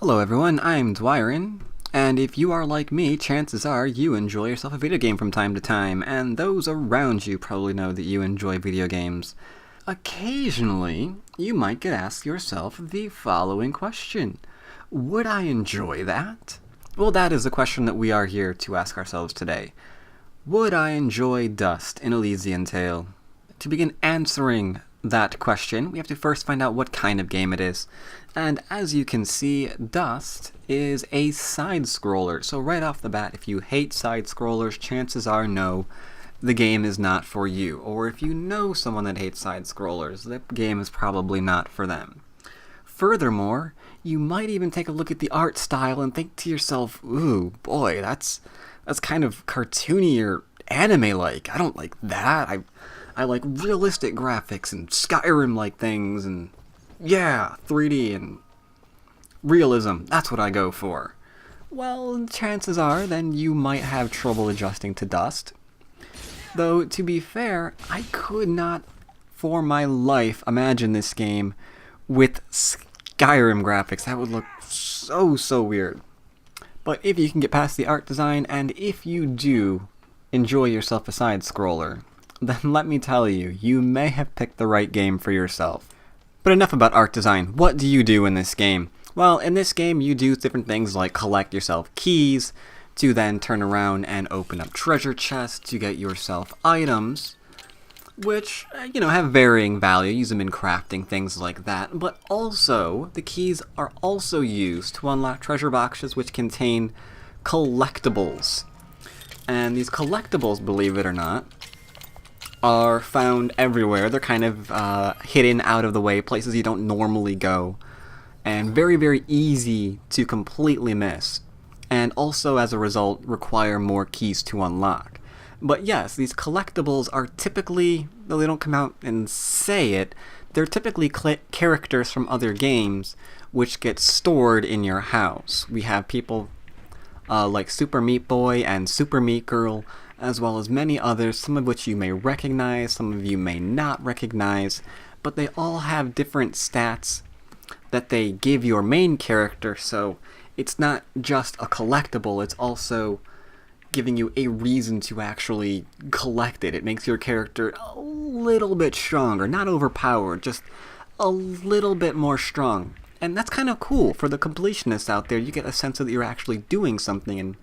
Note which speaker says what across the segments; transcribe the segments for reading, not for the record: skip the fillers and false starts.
Speaker 1: Hello everyone, I'm Dwyrin, and if you are like me, chances are you enjoy yourself a video game from time to time, and those around you probably know that you enjoy video games. Occasionally, you might get asked yourself the following question: would I enjoy that? Well, that is the question that we are here to ask ourselves today. Would I enjoy Dust in Elysian Tail? To begin answering that question, we have to first find out what kind of game it is. And as you can see, Dust is a side-scroller. So right off the bat, if you hate side-scrollers, chances are no, the game is not for you. Or if you know someone that hates side-scrollers, the game is probably not for them. Furthermore, you might even take a look at the art style and think to yourself, ooh, boy, that's kind of cartoony or anime-like. I don't like that. I like realistic graphics and Skyrim-like things, and yeah, 3D and realism. That's what I go for. Well, chances are then you might have trouble adjusting to Dust. Though, to be fair, I could not for my life imagine this game with Skyrim graphics. That would look so weird. But if you can get past the art design, and if you do enjoy yourself a side-scroller, then let me tell you, you may have picked the right game for yourself. But enough about art design. What do you do in this game? Well, in this game you do different things like collect yourself keys, to then turn around and open up treasure chests to get yourself items, which, have varying value. Use them in crafting, things like that. But also, the keys are also used to unlock treasure boxes which contain collectibles. And these collectibles, believe it or not, are found everywhere. They're kind of hidden out of the way, places you don't normally go, and very easy to completely miss, and also as a result require more keys to unlock. But yes, these collectibles are typically, though they don't come out and say it, they're typically characters from other games which get stored in your house. We have people like Super Meat Boy and Super Meat Girl, as well as many others, some of which you may recognize, some of you may not recognize, but they all have different stats that they give your main character, so it's not just a collectible, it's also giving you a reason to actually collect it. It makes your character a little bit stronger, not overpowered, just a little bit more strong. And that's kind of cool. For the completionists out there, you get a sense that you're actually doing something and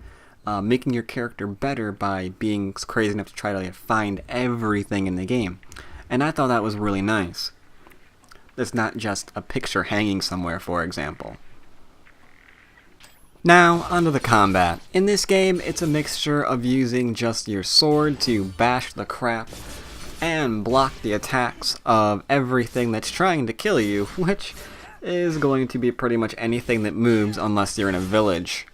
Speaker 1: making your character better by being crazy enough to try to find everything in the game. And I thought that was really nice. It's not just a picture hanging somewhere, for example. Now, onto the combat. In this game, it's a mixture of using just your sword to bash the crap and block the attacks of everything that's trying to kill you, which is going to be pretty much anything that moves unless you're in a village.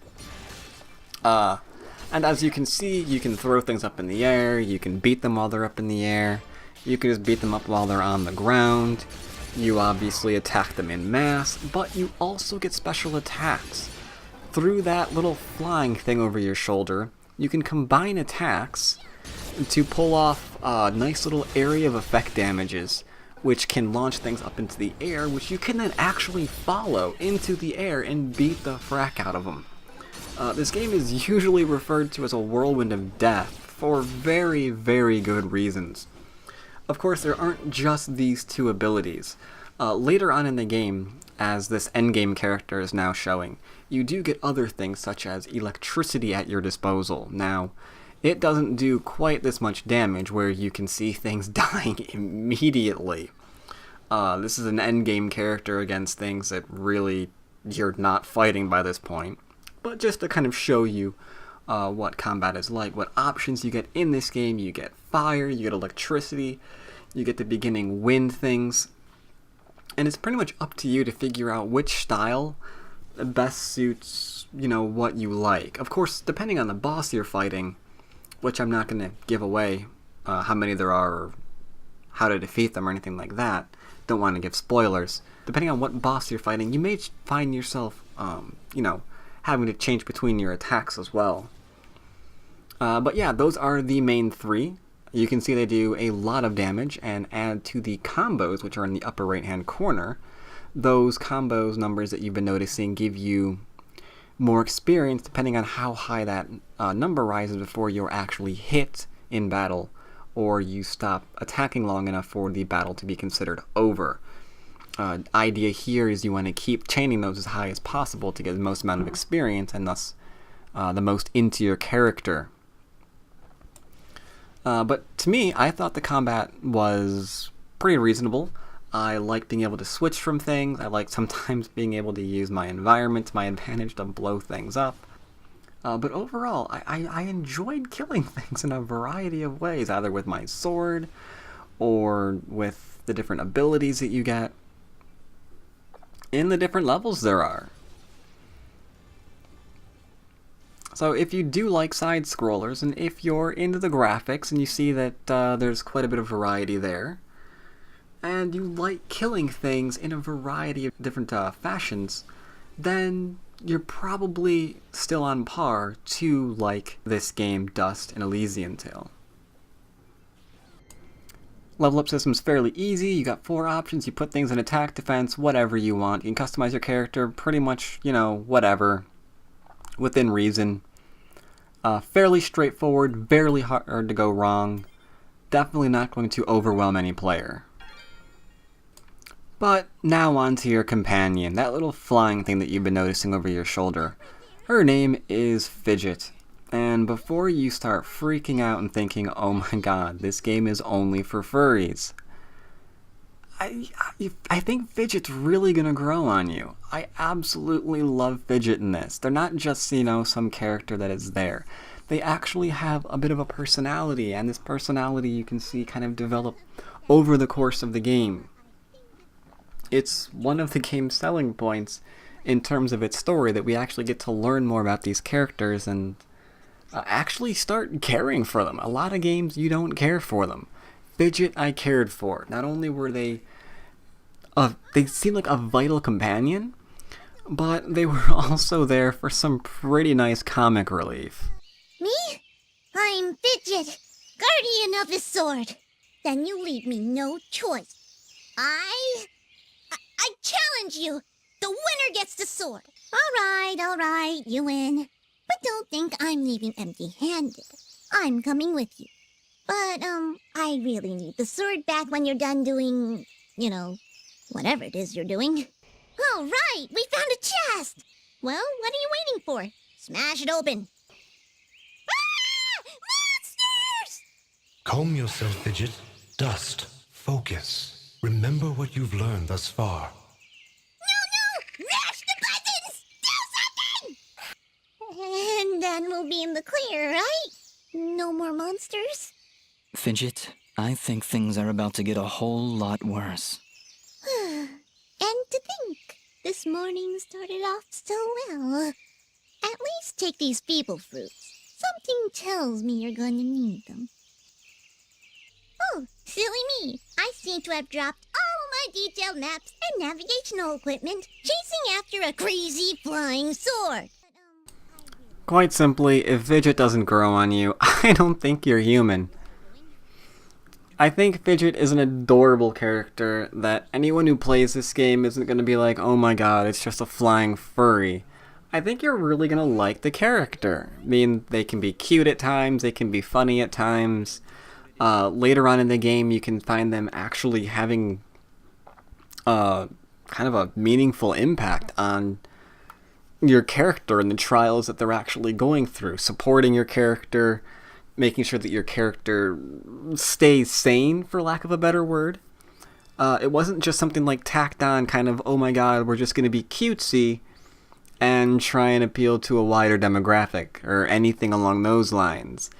Speaker 1: And as you can see, you can throw things up in the air, you can beat them while they're up in the air, you can just beat them up while they're on the ground, you obviously attack them in mass, but you also get special attacks. Through that little flying thing over your shoulder, you can combine attacks to pull off nice little area of effect damages, which can launch things up into the air, which you can then actually follow into the air and beat the frack out of them. This game is usually referred to as a whirlwind of death for very good reasons. Of course, there aren't just these two abilities. Later on in the game, as this endgame character is now showing, you do get other things such as electricity at your disposal. Now, it doesn't do quite this much damage where you can see things dying immediately. This is an endgame character against things that really you're not fighting by this point. But just to kind of show you what combat is like, what options you get in this game. You get fire, you get electricity, you get the beginning wind things, and it's pretty much up to you to figure out which style best suits, what you like. Of course, depending on the boss you're fighting, which I'm not going to give away how many there are or how to defeat them or anything like that. Don't want to give spoilers. Depending on what boss you're fighting, you may find yourself, having to change between your attacks as well. But yeah, those are the main three. You can see they do a lot of damage and add to the combos, which are in the upper right hand corner. those combos numbers that you've been noticing give you more experience depending on how high that number rises before you're actually hit in battle, or you stop attacking long enough for the battle to be considered over. Idea here is you want to keep chaining those as high as possible to get the most amount of experience and thus the most into your character. But to me, I thought the combat was pretty reasonable. I like being able to switch from things. I like sometimes being able to use my environment to my advantage to blow things up. But overall, I enjoyed killing things in a variety of ways, either with my sword or with the different abilities that you get in the different levels there are. So if you do like side-scrollers, and if you're into the graphics and you see that there's quite a bit of variety there, and you like killing things in a variety of different fashions, then you're probably still on par to like this game Dust and Elysian Tail. Level up system's fairly easy. You got 4 options. You put things in attack, defense, whatever you want. You can customize your character pretty much, whatever, within reason. Fairly straightforward, barely hard to go wrong. Definitely not going to overwhelm any player. But now on to your companion, that little flying thing that you've been noticing over your shoulder. Her name is Fidget. And before you start freaking out and thinking, oh my god, this game is only for furries, I think Fidget's really gonna grow on you. I absolutely love Fidget in this. They're not just, some character that is there. They actually have a bit of a personality, and this personality you can see kind of develop over the course of the game. It's one of the game's selling points in terms of its story, that we actually get to learn more about these characters and actually start caring for them. A lot of games you don't care for them. Fidget I cared for. Not only were they seemed like a vital companion, but they were also there for some pretty nice comic relief.
Speaker 2: Me? I'm Fidget, guardian of the sword. Then you leave me no choice. I challenge you. The winner gets the sword. All right, you win. But don't think I'm leaving empty-handed. I'm coming with you. But, I really need the sword back when you're done doing, whatever it is you're doing. All right, we found a chest. Well, what are you waiting for? Smash it open. Ah! Monsters!
Speaker 3: Calm yourself, Fidget. Dust. Focus. Remember what you've learned thus far.
Speaker 2: No! Mash the buttons! Do something! And then we'll be in the clear, right? No more monsters?
Speaker 4: Fidget, I think things are about to get a whole lot worse.
Speaker 2: And to think, this morning started off so well. At least take these feeble fruits. Something tells me you're going to need them. Oh, silly me. I seem to have dropped all my detailed maps and navigational equipment chasing after a crazy flying sword.
Speaker 1: Quite simply, if Fidget doesn't grow on you, I don't think you're human. I think Fidget is an adorable character that anyone who plays this game isn't going to be like, oh my god, it's just a flying furry. I think you're really going to like the character. I mean, they can be cute at times, they can be funny at times. Later on in the game, you can find them actually having kind of a meaningful impact on your character and the trials that they're actually going through, supporting your character, making sure that your character stays sane, for lack of a better word. It wasn't just something like tacked on kind of, oh my god, we're just going to be cutesy and try and appeal to a wider demographic, or anything along those lines.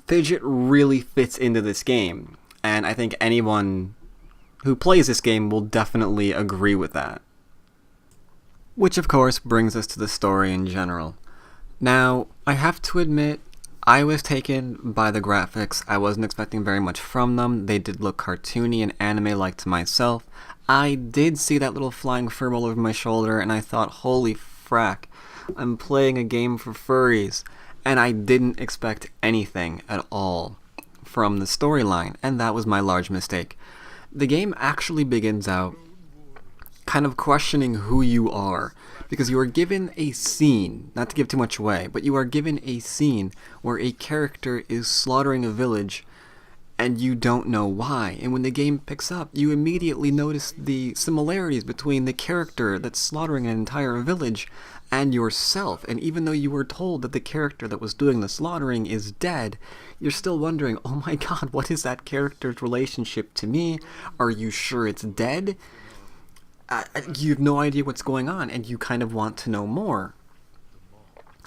Speaker 1: Fidget really fits into this game, and I think anyone who plays this game will definitely agree with that. Which of course brings us to the story in general. Now, I have to admit, I was taken by the graphics. I wasn't expecting very much from them. They did look cartoony and anime-like to myself. I did see that little flying furball over my shoulder, and I thought, holy frack, I'm playing a game for furries. And I didn't expect anything at all from the storyline, and that was my large mistake. The game actually begins out kind of questioning who you are. Because you are given a scene, not to give too much away, but you are given a scene where a character is slaughtering a village and you don't know why. And when the game picks up, you immediately notice the similarities between the character that's slaughtering an entire village and yourself. And even though you were told that the character that was doing the slaughtering is dead, you're still wondering, oh my god, what is that character's relationship to me? Are you sure it's dead? You have no idea what's going on, and you kind of want to know more.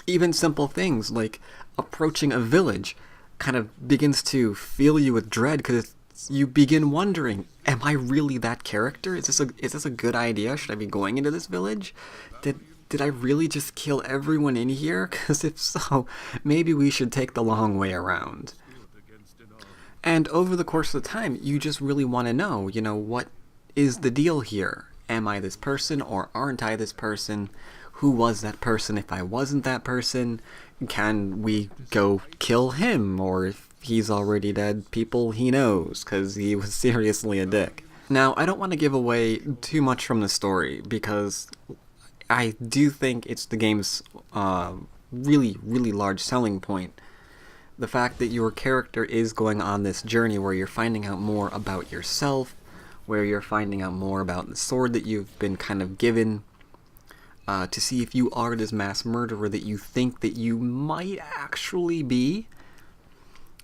Speaker 1: Even simple things like approaching a village kind of begins to fill you with dread, because you begin wondering, am I really that character? Is this a good idea? Should I be going into this village? Did I really just kill everyone in here? Because if so, maybe we should take the long way around. And over the course of the time, you just really want to know, what is the deal here? Am I this person, or aren't I this person? Who was that person if I wasn't that person? Can we go kill him? Or if he's already dead, people he knows, because he was seriously a dick. Now, I don't want to give away too much from the story, because I do think it's the game's really, really large selling point. The fact that your character is going on this journey where you're finding out more about yourself, where you're finding out more about the sword that you've been kind of given, to see if you are this mass murderer that you think that you might actually be.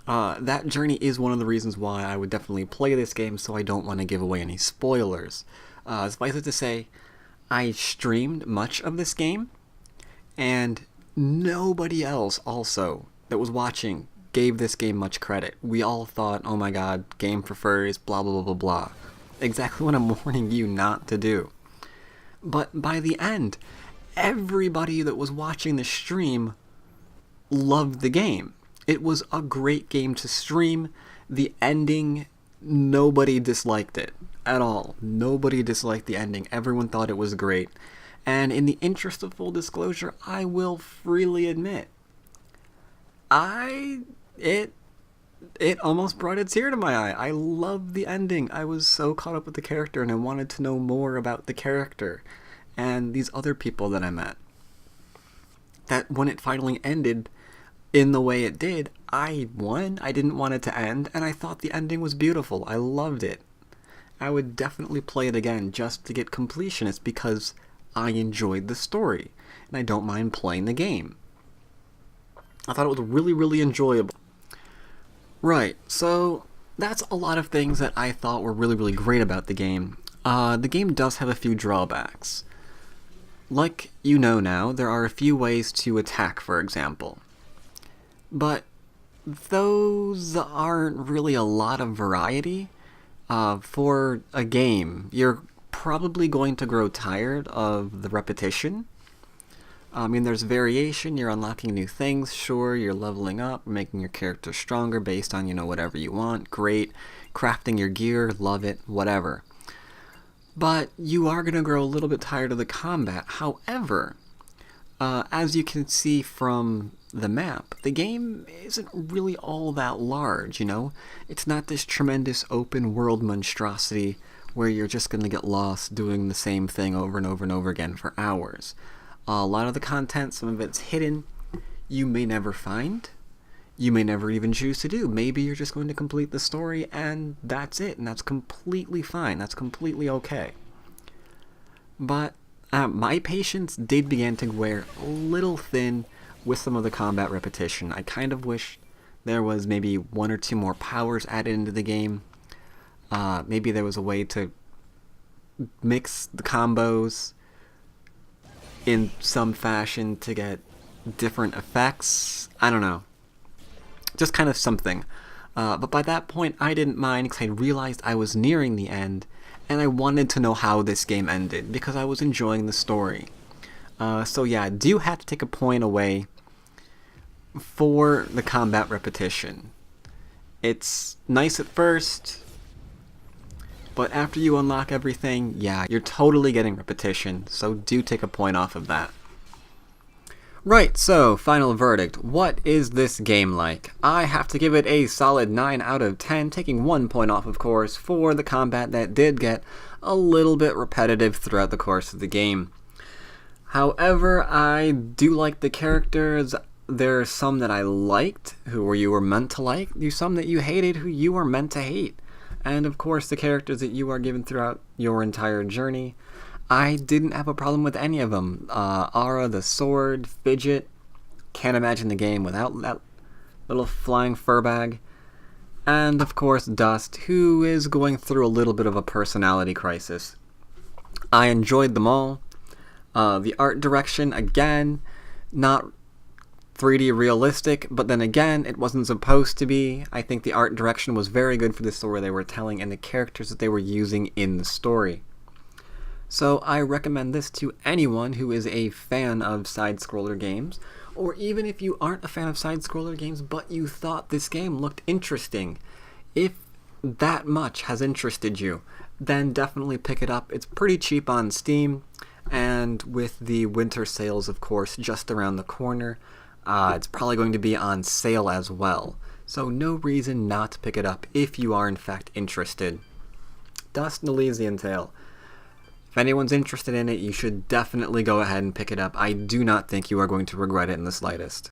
Speaker 1: That journey is one of the reasons why I would definitely play this game, so I don't want to give away any spoilers. Suffice it to say, I streamed much of this game, and nobody else also that was watching gave this game much credit. We all thought, oh my god, game for furries, blah blah blah blah blah. Exactly what I'm warning you not to do. But by the end, everybody that was watching the stream loved the game. It was a great game to stream. The ending, nobody disliked it at all. Nobody disliked the ending. Everyone thought it was great. And in the interest of full disclosure, I will freely admit, it almost brought a tear to my eye. I loved the ending. I was so caught up with the character, and I wanted to know more about the character and these other people that I met. That when it finally ended in the way it did, I won. I didn't want it to end, and I thought the ending was beautiful. I loved it. I would definitely play it again just to get completionist, because I enjoyed the story, and I don't mind playing the game. I thought it was really, really enjoyable. Right, so that's a lot of things that I thought were really, really great about the game. The game does have a few drawbacks. Like you know now, there are a few ways to attack, for example. But those aren't really a lot of variety. For a game, you're probably going to grow tired of the repetition. I mean, there's variation, you're unlocking new things, sure, you're leveling up, making your character stronger based on, whatever you want, great. Crafting your gear, love it, whatever. But you are going to grow a little bit tired of the combat. However, as you can see from the map, the game isn't really all that large, It's not this tremendous open world monstrosity where you're just going to get lost doing the same thing over and over and over again for hours. A lot of the content, some of it's hidden, you may never find. You may never even choose to do. Maybe you're just going to complete the story and that's it, and that's completely fine. That's completely okay. But my patience did begin to wear a little thin with some of the combat repetition. I kind of wish there was maybe one or two more powers added into the game. Maybe there was a way to mix the combos in some fashion to get different effects. I don't know. Just kind of something. But by that point, I didn't mind, because I realized I was nearing the end, and I wanted to know how this game ended, because I was enjoying the story. So yeah, I do have to take a point away for the combat repetition. It's nice at first, but after you unlock everything, yeah, you're totally getting repetition, so do take a point off of that. Right, so, final verdict. What is this game like? I have to give it a solid 9 out of 10, taking 1 point off, of course, for the combat that did get a little bit repetitive throughout the course of the game. However, I do like the characters. There are some that I liked, who you were meant to like. There's some that you hated, who you were meant to hate. And of course, the characters that you are given throughout your entire journey. I didn't have a problem with any of them. Aura, the sword, Fidget. Can't imagine the game without that little flying fur bag. And of course, Dust, who is going through a little bit of a personality crisis. I enjoyed them all. The art direction, again, not 3D realistic, but then again, it wasn't supposed to be. I think the art direction was very good for the story they were telling and the characters that they were using in the story. So I recommend this to anyone who is a fan of side-scroller games, or even if you aren't a fan of side-scroller games, but you thought this game looked interesting. If that much has interested you, then definitely pick it up. It's pretty cheap on Steam, and with the winter sales, of course, just around the corner, it's probably going to be on sale as well. So no reason not to pick it up if you are in fact interested. Dust and Elysian Tail. If anyone's interested in it, you should definitely go ahead and pick it up. I do not think you are going to regret it in the slightest.